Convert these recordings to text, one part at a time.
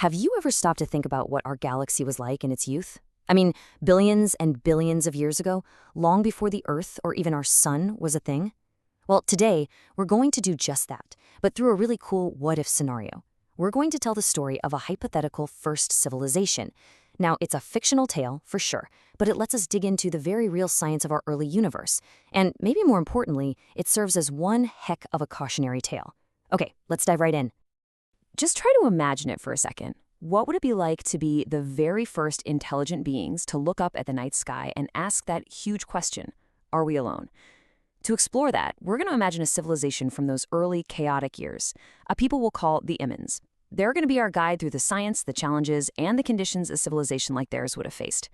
Have you ever stopped to think about what our galaxy was like in its youth? I mean, billions and billions of years ago, long before the Earth or even our sun was a thing? Well, today, we're going to do just that, but through a really cool what-if scenario. We're going to tell the story of a hypothetical first civilization. Now, it's a fictional tale, for sure, but it lets us dig into the very real science of our early universe. And maybe more importantly, it serves as one heck of a cautionary tale. Okay, let's dive right in. Just try to imagine it for a second. What would it be like to be the very first intelligent beings to look up at the night sky and ask that huge question, are we alone? To explore that, we're going to imagine a civilization from those early chaotic years, a people we'll call the Imans. They're going to be our guide through the science, the challenges, and the conditions a civilization like theirs would have faced.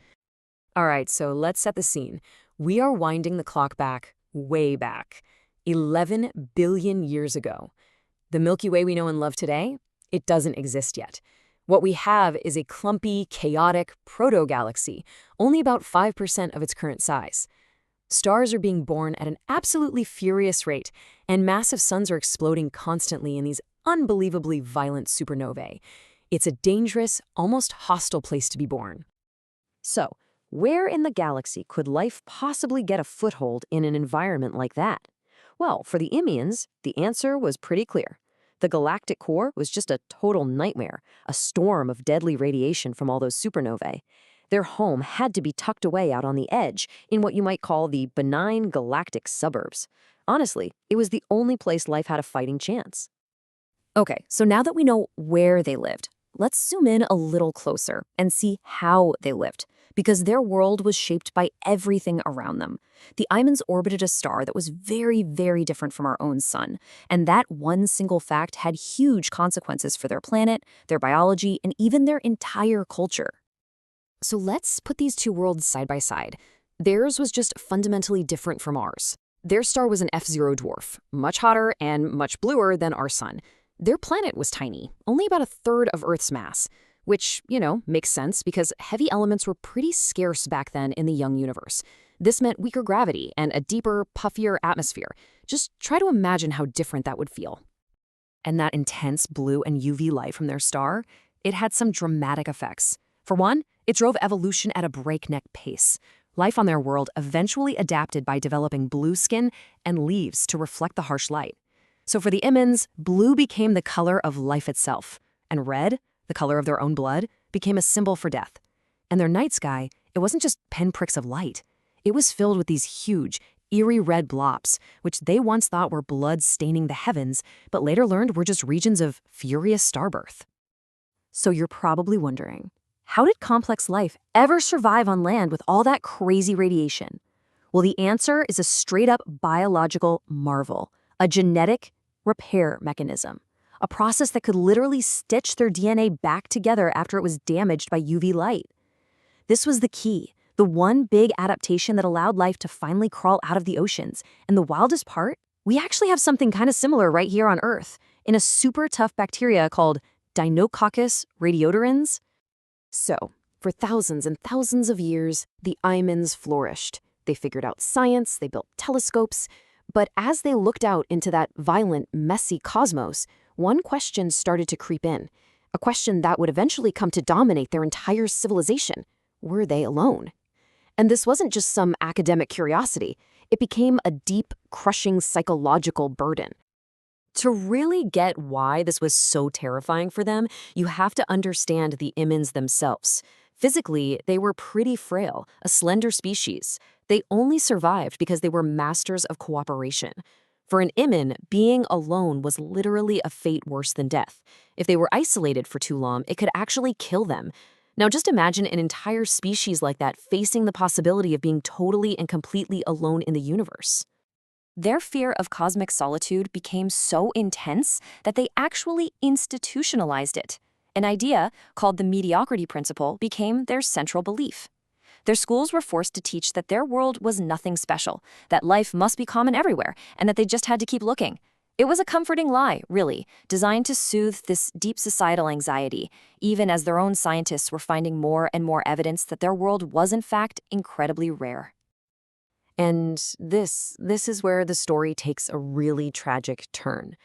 All right, so let's set the scene. We are winding the clock back, way back, 11 billion years ago. The Milky Way we know and love today, it doesn't exist yet. What we have is a clumpy, chaotic proto-galaxy, only about 5% of its current size. Stars are being born at an absolutely furious rate, and massive suns are exploding constantly in these unbelievably violent supernovae. It's a dangerous, almost hostile place to be born. So, where in the galaxy could life possibly get a foothold in an environment like that? Well, for the Imians, the answer was pretty clear. The galactic core was just a total nightmare, a storm of deadly radiation from all those supernovae. Their home had to be tucked away out on the edge, in what you might call the benign galactic suburbs. Honestly, it was the only place life had a fighting chance. Okay, so now that we know where they lived, let's zoom in a little closer and see how they lived, because their world was shaped by everything around them. The Imans orbited a star that was very, very different from our own sun, and that one single fact had huge consequences for their planet, their biology, and even their entire culture. So let's put these two worlds side by side. Theirs was just fundamentally different from ours. Their star was an F0 dwarf, much hotter and much bluer than our sun. Their planet was tiny, only about a third of Earth's mass, which, makes sense because heavy elements were pretty scarce back then in the young universe. This meant weaker gravity and a deeper, puffier atmosphere. Just try to imagine how different that would feel. And that intense blue and UV light from their star, it had some dramatic effects. For one, it drove evolution at a breakneck pace. Life on their world eventually adapted by developing blue skin and leaves to reflect the harsh light. So for the Imans, blue became the color of life itself, and red, the color of their own blood, became a symbol for death. And their night sky, it wasn't just pinpricks of light. It was filled with these huge, eerie red blobs, which they once thought were blood staining the heavens, but later learned were just regions of furious starbirth. So you're probably wondering, how did complex life ever survive on land with all that crazy radiation? Well, the answer is a straight-up biological marvel, a genetic repair mechanism, a process that could literally stitch their DNA back together after it was damaged by UV light. This was the key, the one big adaptation that allowed life to finally crawl out of the oceans. And the wildest part? We actually have something kind of similar right here on Earth, in a super tough bacteria called Deinococcus radiodurans. So, for thousands and thousands of years, the Imans flourished. They figured out science, they built telescopes, but as they looked out into that violent, messy cosmos, one question started to creep in, a question that would eventually come to dominate their entire civilization. Were they alone? And this wasn't just some academic curiosity. It became a deep, crushing psychological burden. To really get why this was so terrifying for them, you have to understand the Imans themselves. Physically, they were pretty frail, a slender species. They only survived because they were masters of cooperation. For an Iman, being alone was literally a fate worse than death. If they were isolated for too long, it could actually kill them. Now just imagine an entire species like that facing the possibility of being totally and completely alone in the universe. Their fear of cosmic solitude became so intense that they actually institutionalized it. An idea called the mediocrity principle became their central belief. Their schools were forced to teach that their world was nothing special, that life must be common everywhere, and that they just had to keep looking. It was a comforting lie, really, designed to soothe this deep societal anxiety, even as their own scientists were finding more and more evidence that their world was in fact incredibly rare. And this is where the story takes a really tragic turn.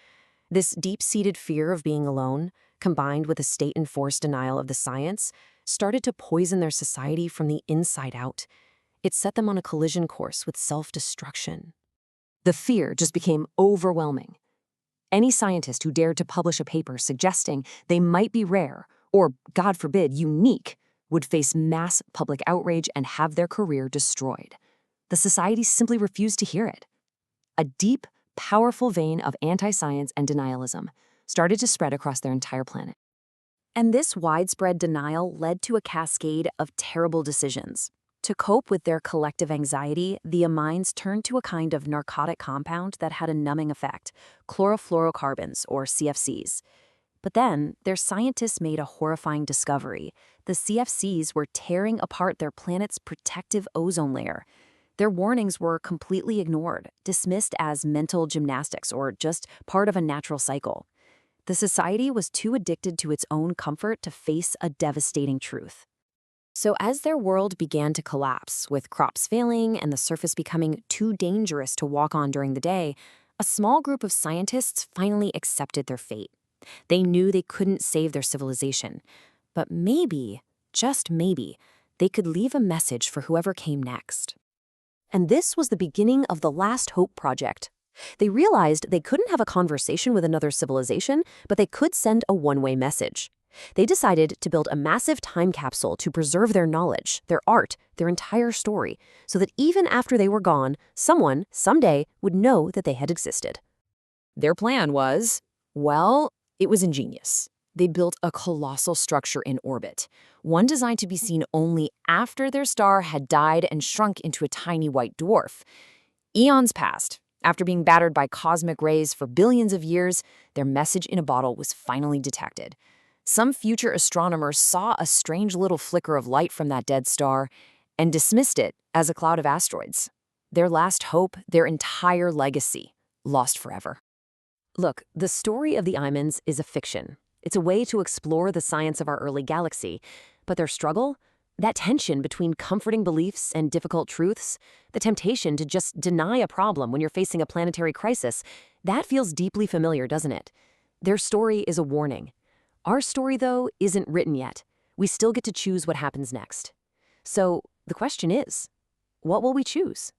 This deep-seated fear of being alone, combined with a state-enforced denial of the science, started to poison their society from the inside out. It set them on a collision course with self-destruction. The fear just became overwhelming. Any scientist who dared to publish a paper suggesting they might be rare, or, God forbid, unique, would face mass public outrage and have their career destroyed. The society simply refused to hear it. A deep, powerful vein of anti-science and denialism started to spread across their entire planet. And this widespread denial led to a cascade of terrible decisions. To cope with their collective anxiety, the amines turned to a kind of narcotic compound that had a numbing effect, chlorofluorocarbons, or CFCs. But then, their scientists made a horrifying discovery. The CFCs were tearing apart their planet's protective ozone layer. Their warnings were completely ignored, dismissed as mental gymnastics or just part of a natural cycle. The society was too addicted to its own comfort to face a devastating truth. So as their world began to collapse, with crops failing and the surface becoming too dangerous to walk on during the day, a small group of scientists finally accepted their fate. They knew they couldn't save their civilization, but maybe, just maybe, they could leave a message for whoever came next. And this was the beginning of the Last Hope Project. They realized they couldn't have a conversation with another civilization, but they could send a one-way message. They decided to build a massive time capsule to preserve their knowledge, their art, their entire story, so that even after they were gone, someone, someday, would know that they had existed. Their plan was, well, it was ingenious. They built a colossal structure in orbit, one designed to be seen only after their star had died and shrunk into a tiny white dwarf. Eons passed. After being battered by cosmic rays for billions of years, their message in a bottle was finally detected. Some future astronomers saw a strange little flicker of light from that dead star and dismissed it as a cloud of asteroids. Their last hope, their entire legacy, lost forever. Look, the story of the Imans is a fiction. It's a way to explore the science of our early galaxy, but their struggle, that tension between comforting beliefs and difficult truths, the temptation to just deny a problem when you're facing a planetary crisis, that feels deeply familiar, doesn't it? Their story is a warning. Our story, though, isn't written yet. We still get to choose what happens next. So the question is, what will we choose?